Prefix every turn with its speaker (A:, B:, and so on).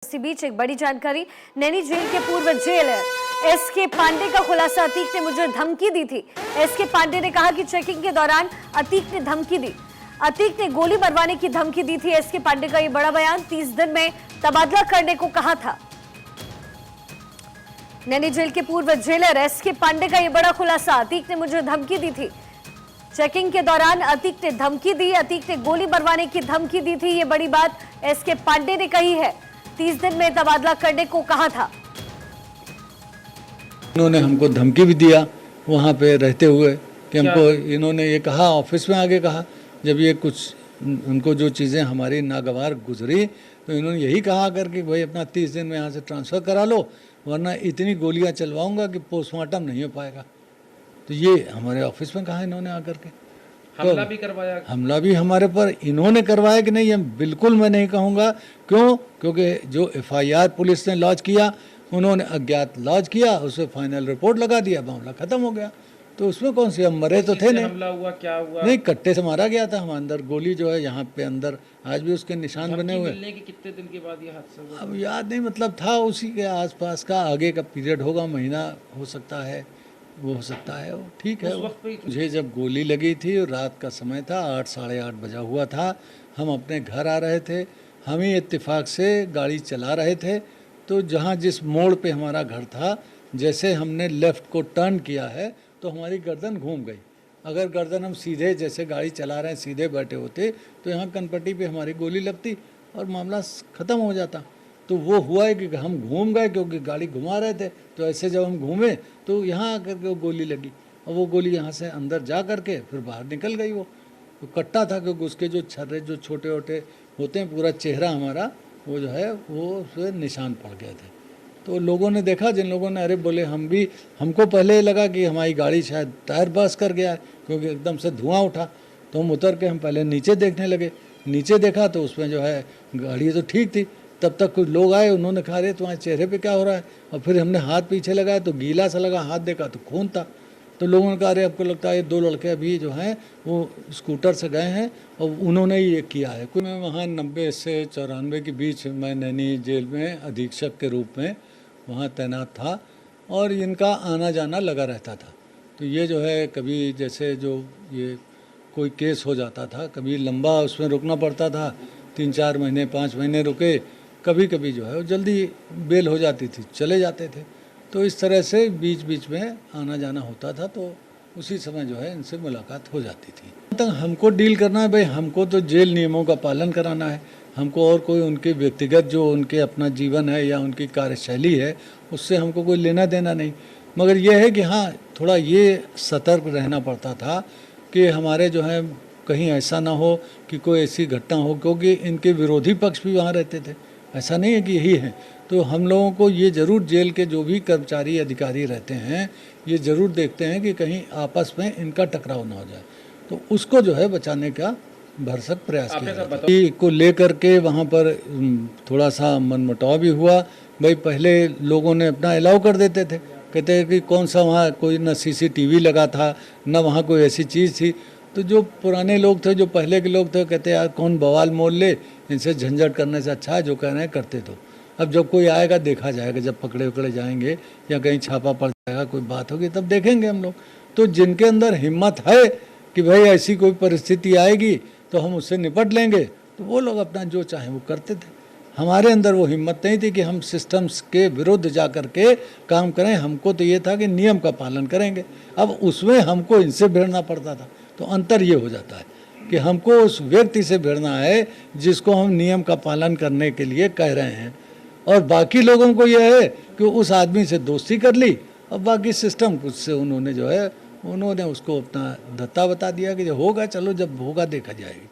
A: इसी बीच एक बड़ी जानकारी, नैनी जेल के पूर्व जेलर एसके पांडे का खुलासा। अतीक ने मुझे धमकी दी थी। एसके पांडे ने कहा कि चेकिंग के दौरान अतीक ने धमकी दी। अतीक ने गोली मरवाने की धमकी दी थी। एसके पांडे का ये बड़ा बयान, 30 दिन में तबादला करने को कहा था। नैनी जेल के पूर्व जेलर एसके पांडे का ये बड़ा खुलासा। अतीक ने मुझे धमकी दी थी। चेकिंग के दौरान अतीक ने धमकी दी। अतीक ने गोली मरवाने की धमकी दी थी। ये बड़ी बात एसके पांडे ने कही है। 30 दिन में तबादला करने को कहा था।
B: इन्होंने हमको धमकी भी दिया वहाँ पे रहते हुए कि हमको इन्होंने ये कहा, ऑफिस में आगे कहा, जब ये कुछ उनको जो चीज़ें हमारी नागवार गुजरी तो इन्होंने यही कहा कर कि भाई अपना 30 दिन में यहाँ से ट्रांसफ़र करा लो, वरना इतनी गोलियाँ चलवाऊंगा कि पोस्टमार्टम नहीं हो पाएगा। तो ये हमारे ऑफिस में कहा इन्होंने आकर के।
C: हमला भी करवाया,
B: हमला भी हमारे पर इन्होंने करवाया कि नहीं, बिल्कुल मैं नहीं कहूँगा। क्यों? क्योंकि जो FIR पुलिस ने लॉन्च किया, उन्होंने अज्ञात लॉन्च किया, उसमें फाइनल रिपोर्ट लगा दिया, मामला खत्म हो गया। तो उसमें कौन सी, हम मरे तो थे नहीं।
C: हमला हुआ, क्या हुआ?
B: नहीं, कट्टे से मारा गया था। हम अंदर गोली जो है यहाँ पे अंदर आज भी उसके निशान बने हुए।
C: मिलने के कितने दिन के बाद ये हादसा हुआ?
B: अब याद नहीं, मतलब था उसी के आसपास का, आगे का पीरियड होगा, महीना हो सकता है, वो हो सकता है, वो ठीक है। मुझे जब गोली लगी थी रात का समय था, 8 साढ़े 8 बजा हुआ था। हम अपने घर आ रहे थे, हम ही इत्तेफाक से गाड़ी चला रहे थे। तो जहाँ जिस मोड़ पे हमारा घर था, जैसे हमने लेफ़्ट को टर्न किया है तो हमारी गर्दन घूम गई। अगर गर्दन हम सीधे जैसे गाड़ी चला रहे हैं सीधे बैठे होते तो यहाँ कनपट्टी पे हमारी गोली लगती और मामला ख़त्म हो जाता। तो वो हुआ है कि हम घूम गए, क्योंकि गाड़ी घुमा रहे थे। तो ऐसे जब हम घूमे तो यहाँ आकर के वो गोली लगी और वो गोली यहाँ से अंदर जा कर के फिर बाहर निकल गई। वो तो कट्टा था, क्योंकि उसके जो छर्रे जो छोटे छोटे होते हैं, पूरा चेहरा हमारा वो जो है वो उसमें निशान पड़ गए थे। तो लोगों ने देखा, जिन लोगों ने, अरे बोले हमको पहले लगा कि हमारी गाड़ी शायद टायर बर्स्ट कर गया है, क्योंकि एकदम से धुआं उठा। तो हम उतर के हम पहले नीचे देखने लगे। नीचे देखा तो उसमें जो है गाड़ी तो ठीक थी। तब तक कुछ लोग आए, उन्होंने कहा अरे तुम्हारे चेहरे पे क्या हो रहा है? और फिर हमने हाथ पीछे लगाया तो गीला सा लगा, हाथ देखा तो खून था। तो लोगों ने कहा अरे आपको लगता है ये 2 लड़के अभी जो हैं वो स्कूटर से गए हैं और उन्होंने ही ये किया है। मैं वहाँ 90 से 94 के बीच मैं नैनी जेल में अधीक्षक के रूप में वहाँ तैनात था और इनका आना जाना लगा रहता था। तो ये जो है कभी जैसे जो ये कोई केस हो जाता था, कभी लंबा उसमें रुकना पड़ता था, 3-4 महीने 5 महीने रुके, कभी कभी जो है वो जल्दी बेल हो जाती थी, चले जाते थे। तो इस तरह से बीच बीच में आना जाना होता था। तो उसी समय जो है इनसे मुलाकात हो जाती थी। तक हमको डील करना है भाई, हमको तो जेल नियमों का पालन कराना है। हमको और कोई उनके व्यक्तिगत जो उनके अपना जीवन है या उनकी कार्यशैली है उससे हमको कोई लेना देना नहीं। मगर यह है कि हाँ, थोड़ा ये सतर्क रहना पड़ता था कि हमारे जो है कहीं ऐसा ना हो कि कोई ऐसी घटना हो, क्योंकि इनके विरोधी पक्ष भी वहाँ रहते थे। ऐसा नहीं है कि यही है। तो हम लोगों को ये ज़रूर, जेल के जो भी कर्मचारी अधिकारी रहते हैं, ये ज़रूर देखते हैं कि कहीं आपस में इनका टकराव ना हो जाए। तो उसको जो है बचाने का भरसक प्रयास किया जाता है। को लेकर के वहाँ पर थोड़ा सा मनमुटाव भी हुआ। भाई पहले लोगों ने अपना अलाउ कर देते थे, कहते हैं कि कौन सा वहाँ कोई न CCTV लगा था, न वहाँ कोई ऐसी चीज़ थी। तो जो पुराने लोग थे, जो पहले के लोग थे, कहते यार कौन बवाल मोल ले, इनसे झंझट करने से अच्छा है जो कह रहे हैं करते। तो अब जब कोई आएगा देखा जाएगा, जब पकड़े उकड़े जाएंगे या कहीं छापा पड़ जाएगा, कोई बात होगी तब देखेंगे हम लोग। तो जिनके अंदर हिम्मत है कि भाई ऐसी कोई परिस्थिति आएगी तो हम उससे निपट लेंगे, तो वो लोग अपना जो चाहें वो करते थे। हमारे अंदर वो हिम्मत नहीं थी कि हम सिस्टम्स के विरुद्ध जा कर के काम करें। हमको तो ये था कि नियम का पालन करेंगे। अब उसमें हमको इनसे भिड़ना पड़ता था। तो अंतर ये हो जाता है कि हमको उस व्यक्ति से भिड़ना है जिसको हम नियम का पालन करने के लिए कह रहे हैं, और बाकी लोगों को यह है कि उस आदमी से दोस्ती कर ली और बाकी सिस्टम कुछ से उन्होंने जो है उन्होंने उसको अपना धत्ता बता दिया कि जो होगा चलो, जब होगा देखा जाएगी।